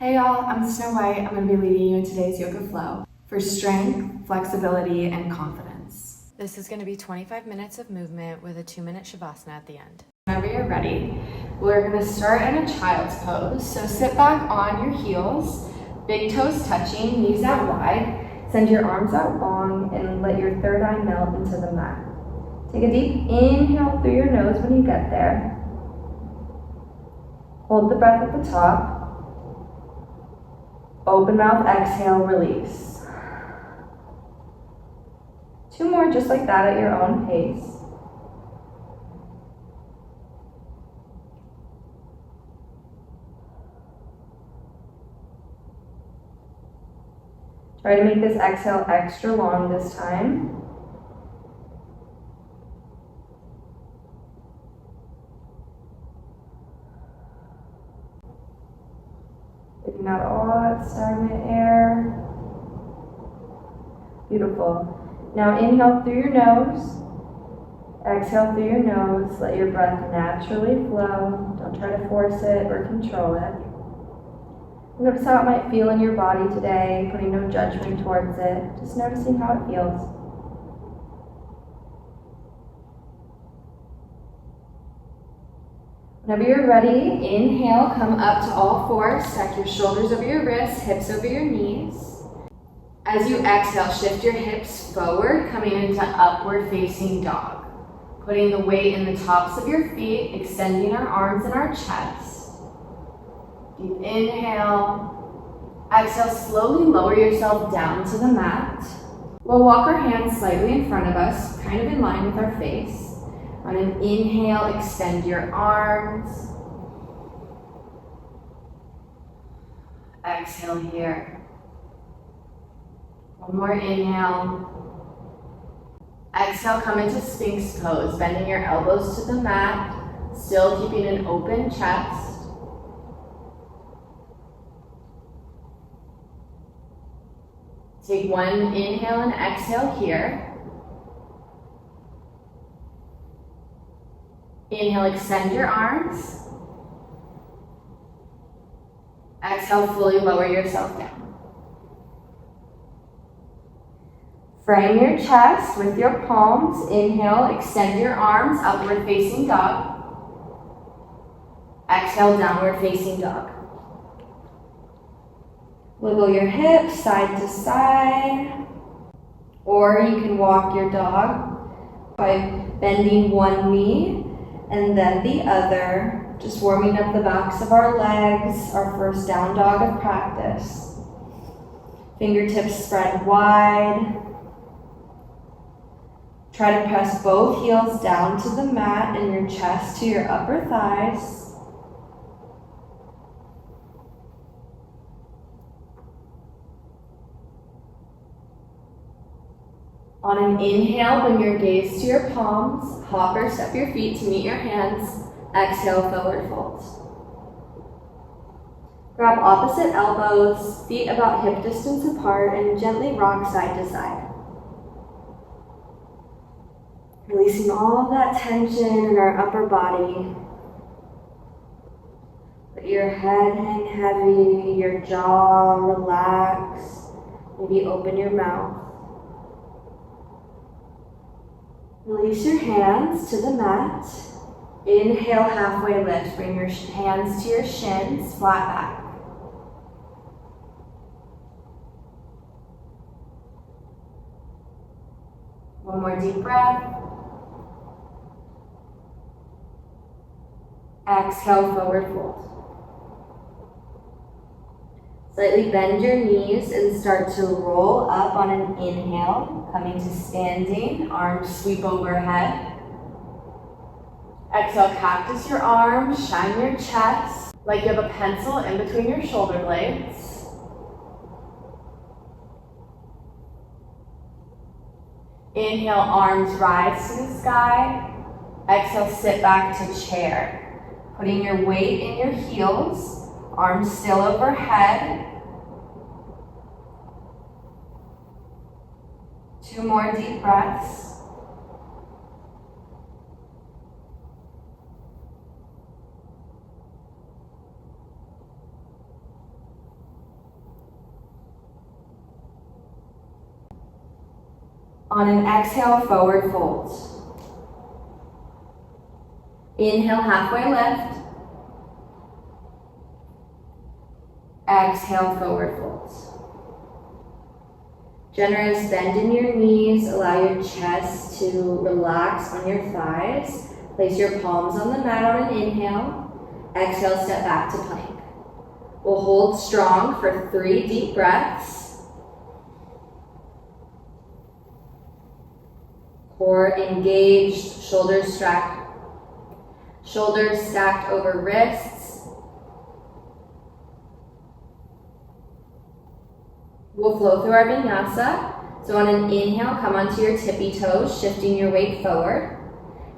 Hey y'all, I'm Snow White. I'm going to be leading you in today's yoga flow for strength, flexibility, and confidence. This is going to be 25 minutes of movement with a 2-minute Savasana at the end. Whenever you're ready, we're going to start in a child's pose. So sit back on your heels, big toes touching, knees out wide. Send your arms out long and let your third eye melt into the mat. Take a deep inhale through your nose when you get there. Hold the breath at the top. Open mouth, exhale, release. 2 more just like that at your own pace. Try to make this exhale extra long this time. Taking out all that stagnant air. Beautiful. Now inhale through your nose. Exhale through your nose. Let your breath naturally flow. Don't try to force it or control it. Notice how it might feel in your body today, putting no judgment towards it. Just noticing how it feels. Whenever you're ready, inhale, come up to all fours, stack your shoulders over your wrists, hips over your knees. As you exhale, shift your hips forward, coming into upward facing dog. Putting the weight in the tops of your feet, extending our arms and our chest. Deep inhale. Exhale, slowly lower yourself down to the mat. We'll walk our hands slightly in front of us, kind of in line with our face. On an inhale, extend your arms. Exhale here. One more inhale. Exhale, come into Sphinx pose, bending your elbows to the mat, still keeping an open chest. Take one inhale and exhale here. Inhale, extend your arms. Exhale, fully lower yourself down. Frame your chest with your palms. Inhale, extend your arms, upward facing dog. Exhale, downward facing dog. Wiggle your hips side to side. Or you can walk your dog by bending one knee and then the other, just warming up the backs of our legs, our first down dog of practice. Fingertips spread wide. Try to press both heels down to the mat and your chest to your upper thighs. On an inhale, bring your gaze to your palms. Hop or step your feet to meet your hands. Exhale, forward fold. Grab opposite elbows, feet about hip distance apart, and gently rock side to side. Releasing all of that tension in our upper body. Let your head hang heavy, your jaw relax. Maybe open your mouth. Release your hands to the mat. Inhale, halfway lift. Bring your hands to your shins, flat back. One more deep breath. Exhale, forward fold. Slightly bend your knees and start to roll up on an inhale, coming to standing, arms sweep overhead. Exhale, cactus your arms, shine your chest like you have a pencil in between your shoulder blades. Inhale, arms rise to the sky. Exhale, sit back to chair. Putting your weight in your heels, arms still overhead. 2 more deep breaths. On an exhale, forward fold. Inhale, halfway lift. Exhale, forward fold. Generous bend in your knees. Allow your chest to relax on your thighs. Place your palms on the mat on an inhale. Exhale, step back to plank. We'll hold strong for 3 deep breaths. Core engaged, shoulders stacked over wrists. We'll flow through our vinyasa. So on an inhale, come onto your tippy toes, shifting your weight forward.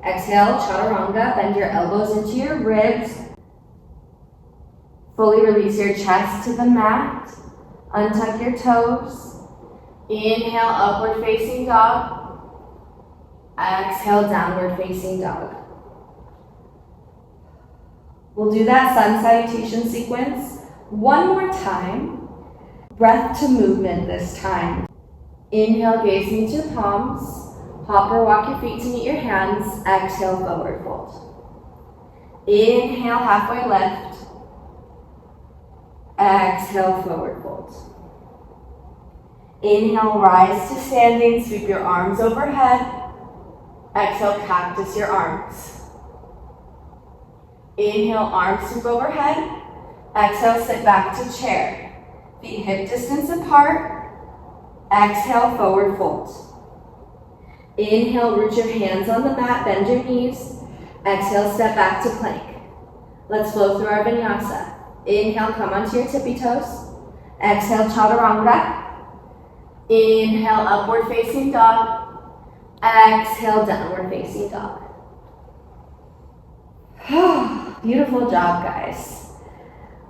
Exhale, chaturanga, bend your elbows into your ribs. Fully release your chest to the mat. Untuck your toes. Inhale, upward facing dog. Exhale, downward facing dog. We'll do that sun salutation sequence one more time. Breath to movement this time. Inhale, gaze meets your palms. Hop or walk your feet to meet your hands. Exhale, forward fold. Inhale, halfway lift. Exhale, forward fold. Inhale, rise to standing. Sweep your arms overhead. Exhale, cactus your arms. Inhale, arms sweep overhead. Exhale, sit back to chair. Feet hip distance apart. Exhale, forward fold. Inhale, root your hands on the mat, bend your knees. Exhale, step back to plank. Let's flow through our vinyasa. Inhale, come onto your tippy toes. Exhale, chaturanga. Inhale, upward facing dog. Exhale, downward facing dog. Beautiful job, guys.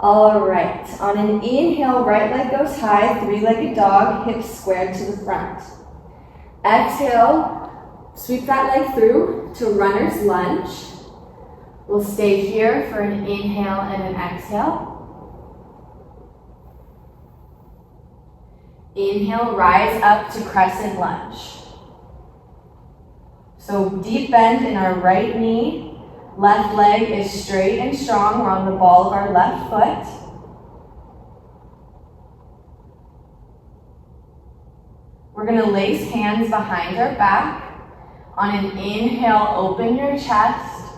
All right, on an inhale, right leg goes high, 3-legged dog, hips squared to the front. Exhale, sweep that leg through to runner's lunge. We'll stay here for an inhale and an exhale. Inhale, rise up to crescent lunge. So deep bend in our right knee. Left leg is straight and strong. We're on the ball of our left foot. We're going to lace hands behind our back. On an inhale, open your chest.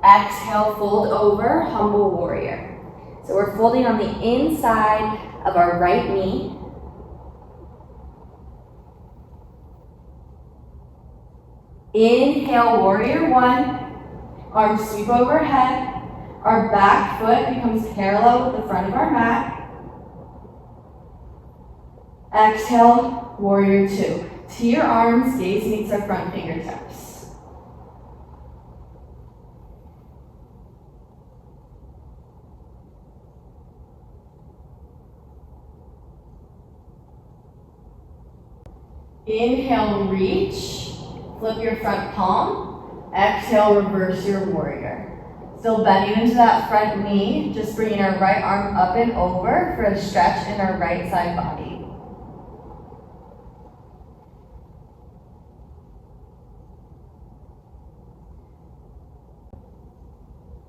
Exhale, fold over, humble warrior. So we're folding on the inside of our right knee. Inhale, warrior one. Arms sweep overhead. Our back foot becomes parallel with the front of our mat. Exhale, warrior two. To your arms, gaze meets our front fingertips. Inhale, reach. Flip your front palm. Exhale, reverse your warrior. Still bending into that front knee, just bringing our right arm up and over for a stretch in our right side body.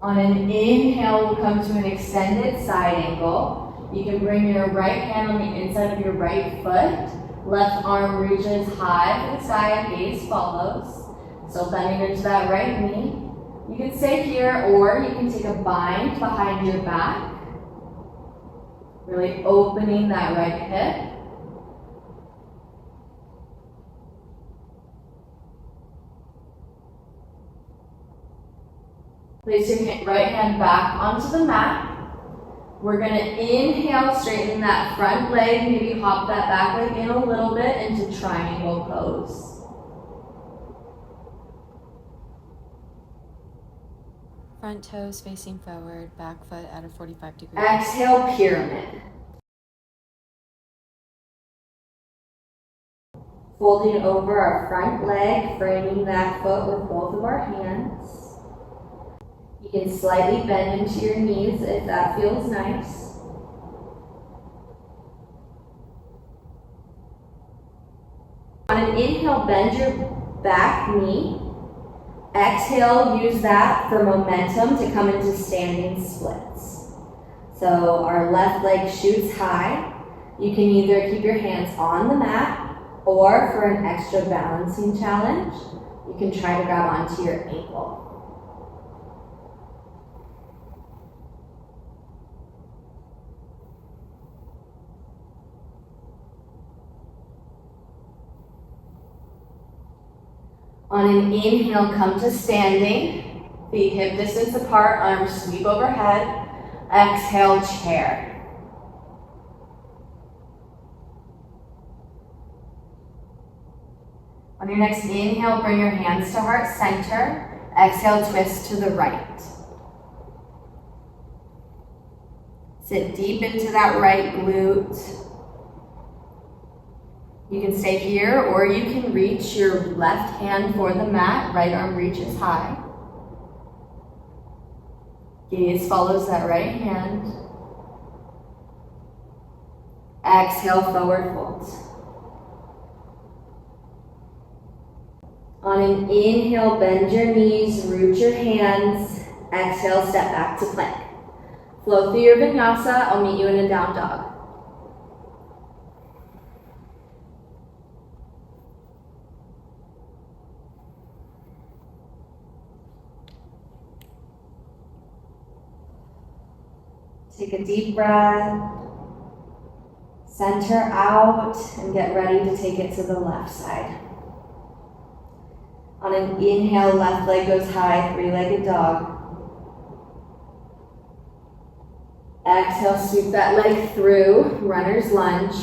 On an inhale, we'll come to an extended side angle. You can bring your right hand on the inside of your right foot. Left arm reaches high for the sky, gaze follows. So bending into that right knee. You can stay here or you can take a bind behind your back. Really opening that right hip. Place your right hand back onto the mat. We're going to inhale, straighten that front leg, maybe hop that back leg in a little bit into triangle pose. Front toes facing forward, back foot at a 45 degrees. Exhale, pyramid. Folding over our front leg, framing that foot with both of our hands. You can slightly bend into your knees if that feels nice. On an an inhale, bend your back knee. Exhale, use that for momentum to come into standing splits. So our left leg shoots high. You can either keep your hands on the mat, or for an extra balancing challenge, you can try to grab onto your ankle. On an inhale, come to standing. Feet hip distance apart, arms sweep overhead. Exhale, chair. On your next inhale, bring your hands to heart center. Exhale, twist to the right. Sit deep into that right glute. You can stay here, or you can reach your left hand for the mat. Right arm reaches high. Gaze follows that right hand. Exhale, forward fold. On an inhale, bend your knees, root your hands. Exhale, step back to plank. Flow through your vinyasa. I'll meet you in a down dog. Take a deep breath, center out, and get ready to take it to the left side. On an inhale, left leg goes high, three-legged dog. Exhale, sweep that leg through, runner's lunge.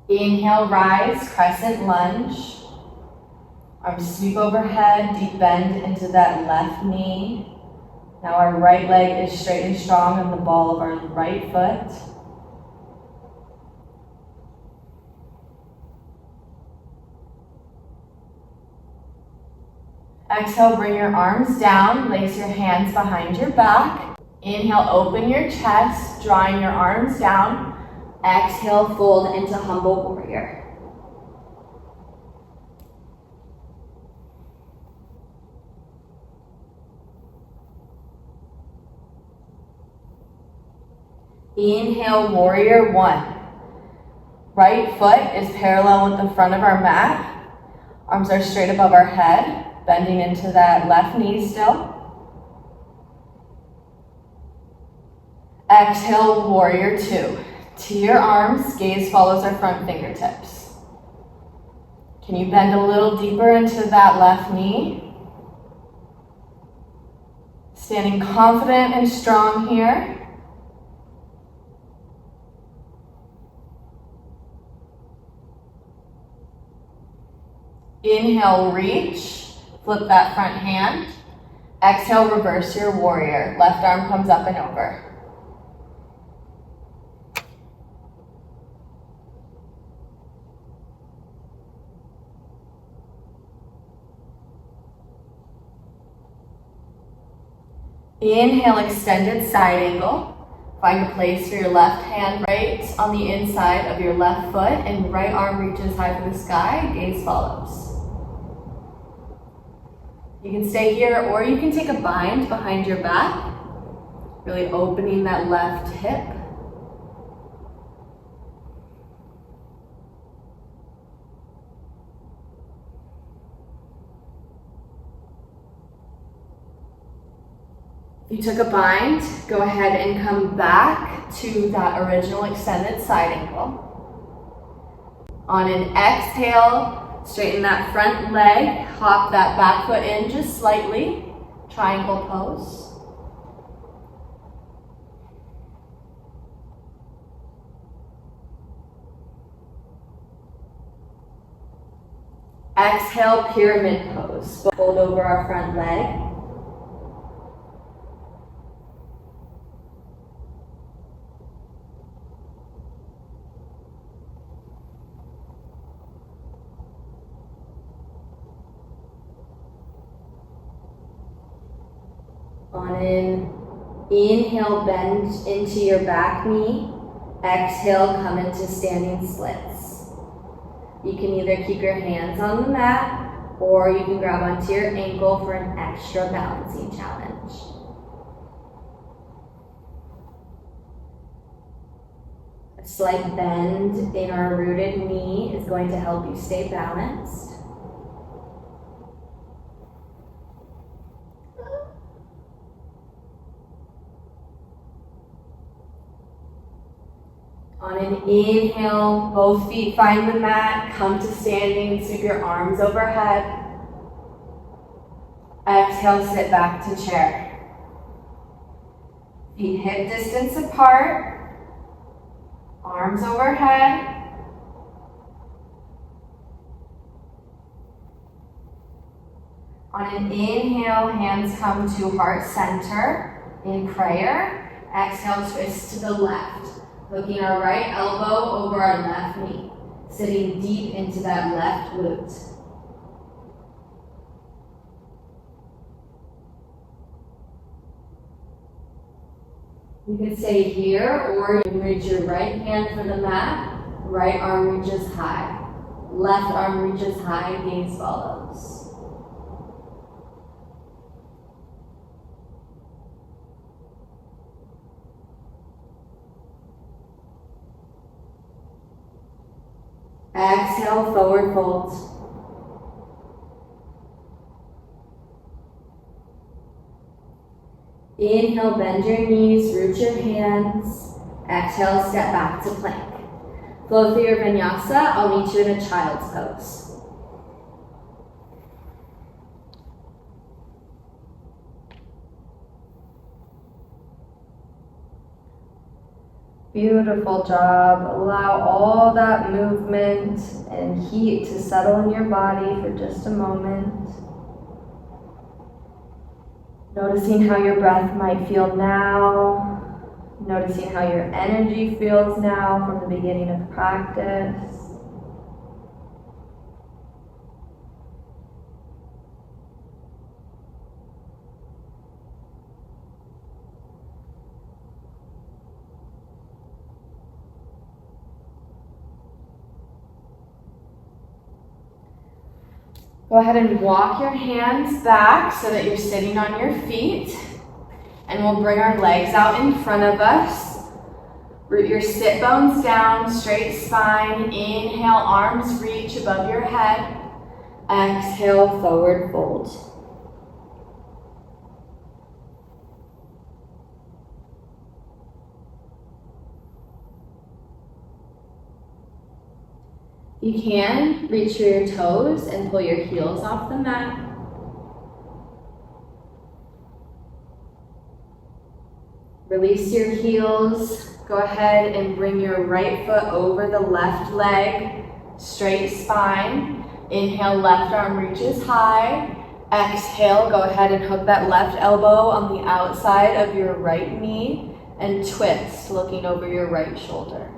Inhale, rise, crescent lunge. Arms sweep overhead, deep bend into that left knee. Now our right leg is straight and strong on the ball of our right foot. Exhale, bring your arms down, place your hands behind your back. Inhale, open your chest, drawing your arms down. Exhale, fold into humble warrior. Inhale, warrior one. Right foot is parallel with the front of our mat. Arms are straight above our head, bending into that left knee still. Exhale, warrior two. To your arms, gaze follows our front fingertips. Can you bend a little deeper into that left knee? Standing confident and strong here. Inhale, reach, flip that front hand. Exhale, reverse your warrior. Left arm comes up and over. Inhale, extended side angle. Find a place for your left hand right on the inside of your left foot, and right arm reaches high for the sky, gaze follows. You can stay here, or you can take a bind behind your back, really opening that left hip. If you took a bind, go ahead and come back to that original extended side angle. On an exhale, straighten that front leg, hop that back foot in just slightly, triangle pose. Exhale, pyramid pose. Fold over our front leg. On an Inhale, bend into your back knee. Exhale, come into standing splits. You can either keep your hands on the mat or you can grab onto your ankle for an extra balancing challenge. A slight bend in our rooted knee is going to help you stay balanced. On an inhale, both feet find the mat, come to standing, sweep your arms overhead. Exhale, sit back to chair. Feet hip distance apart, arms overhead. On an inhale, hands come to heart center in prayer. Exhale, twist to the left. Hooking our right elbow over our left knee, sitting deep into that left glute. You can stay here, or you can reach your right hand for the mat, right arm reaches high, left arm reaches high, gaze follows. Exhale, forward fold. Inhale, bend your knees, root your hands. Exhale, step back to plank. Flow through your Vinyasa. I'll meet you in a child's pose. Beautiful job. Allow all that movement and heat to settle in your body for just a moment. Noticing how your breath might feel now. Noticing how your energy feels now from the beginning of practice. Go ahead and walk your hands back so that you're sitting on your feet. And we'll bring our legs out in front of us. Root your sit bones down, straight spine. Inhale, arms reach above your head. Exhale, forward fold. You can reach for your toes and pull your heels off the mat. Release your heels. Go ahead and bring your right foot over the left leg, straight spine. Inhale, left arm reaches high. Exhale, go ahead and hook that left elbow on the outside of your right knee and twist, looking over your right shoulder.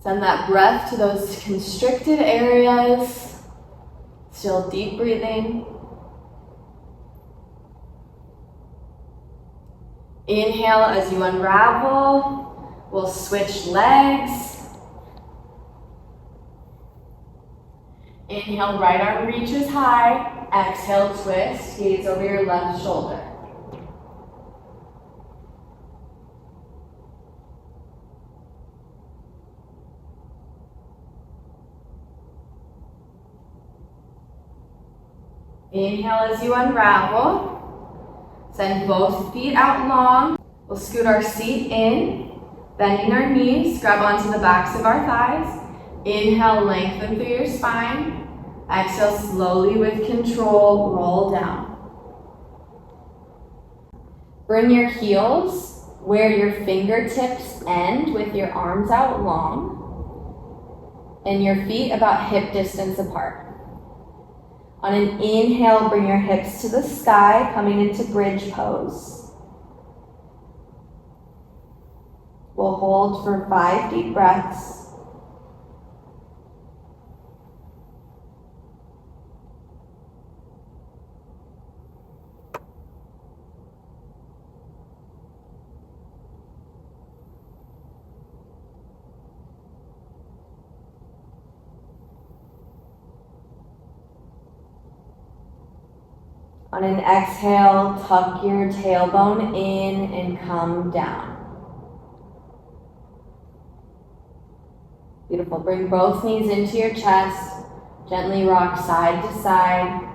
Send that breath to those constricted areas. Still deep breathing. Inhale as you unravel. We'll switch legs. Inhale, right arm reaches high. Exhale, twist, gaze over your left shoulder. Inhale as you unravel. Send both feet out long. We'll scoot our seat in, bending our knees, grab onto the backs of our thighs. Inhale, lengthen through your spine. Exhale, slowly with control, roll down. Bring your heels where your fingertips end with your arms out long and your feet about hip distance apart. On an inhale, bring your hips to the sky, coming into bridge pose. We'll hold for 5 deep breaths. On an exhale, tuck your tailbone in and come down. Beautiful. Bring both knees into your chest. Gently rock side to side.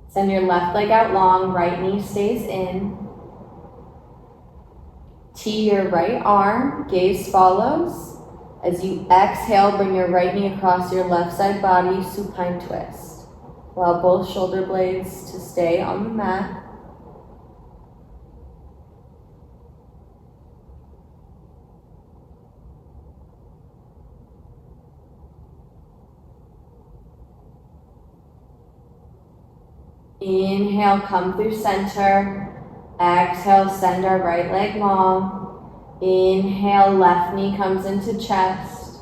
Send your left leg out long, right knee stays in. Tee your right arm, gaze follows. As you exhale, bring your right knee across your left side body, supine twist. Allow both shoulder blades to stay on the mat. Inhale, come through center. Exhale, send our right leg long. Inhale, left knee comes into chest.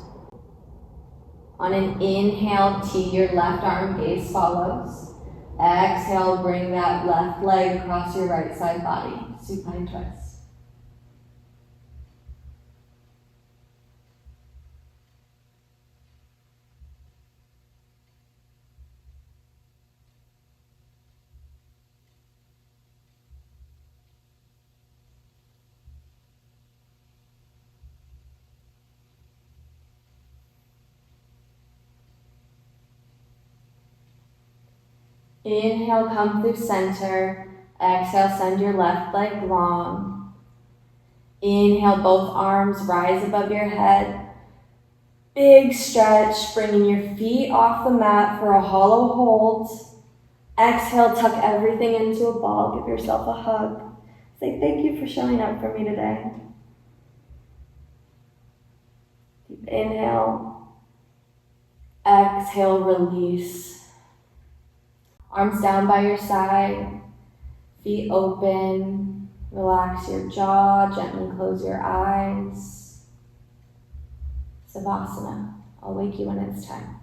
On an inhale, tee your left arm, gaze follows. Exhale, bring that left leg across your right side body, supine twist. Inhale, come through center. Exhale, send your left leg long. Inhale, both arms rise above your head. Big stretch, bringing your feet off the mat for a hollow hold. Exhale, tuck everything into a ball. Give yourself a hug. Say thank you for showing up for me today. Deep inhale. Exhale, release. Arms down by your side, feet open, relax your jaw, gently close your eyes. Savasana. I'll wake you when it's time.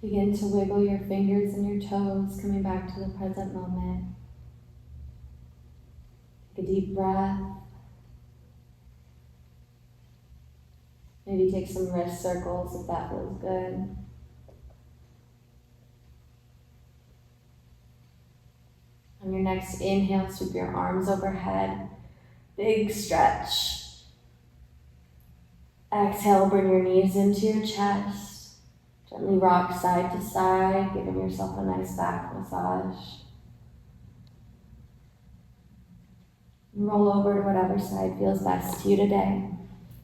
Begin to wiggle your fingers and your toes, coming back to the present moment. Take a deep breath. Maybe take some wrist circles if that feels good. On your next inhale, sweep your arms overhead. Big stretch. Exhale, bring your knees into your chest. Gently rock side to side, giving yourself a nice back massage. Roll over to whatever side feels best to you today.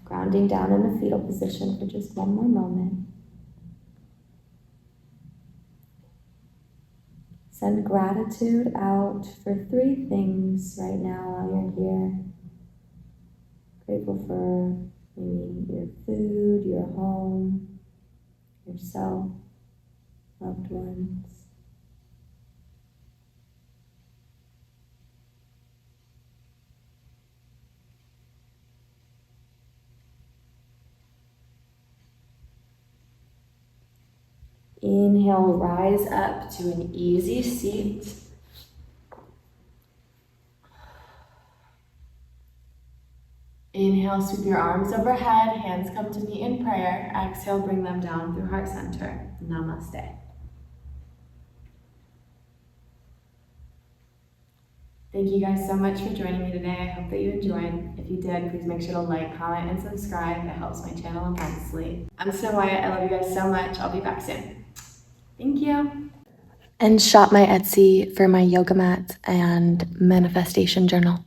Grounding down in the fetal position for just one more moment. Send gratitude out for 3 things right now while you're here. Grateful for maybe your food, your home, yourself, loved ones. Inhale, rise up to an easy seat. Inhale, sweep your arms overhead, hands come to meet in prayer. Exhale, bring them down through heart center. Namaste. Thank you guys so much for joining me today. I hope that you enjoyed. If you did, please make sure to like, comment, and subscribe. It helps my channel immensely. I'm Snow Wyatt. I love you guys so much. I'll be back soon. Thank you. And shop my Etsy for my yoga mat and manifestation journal.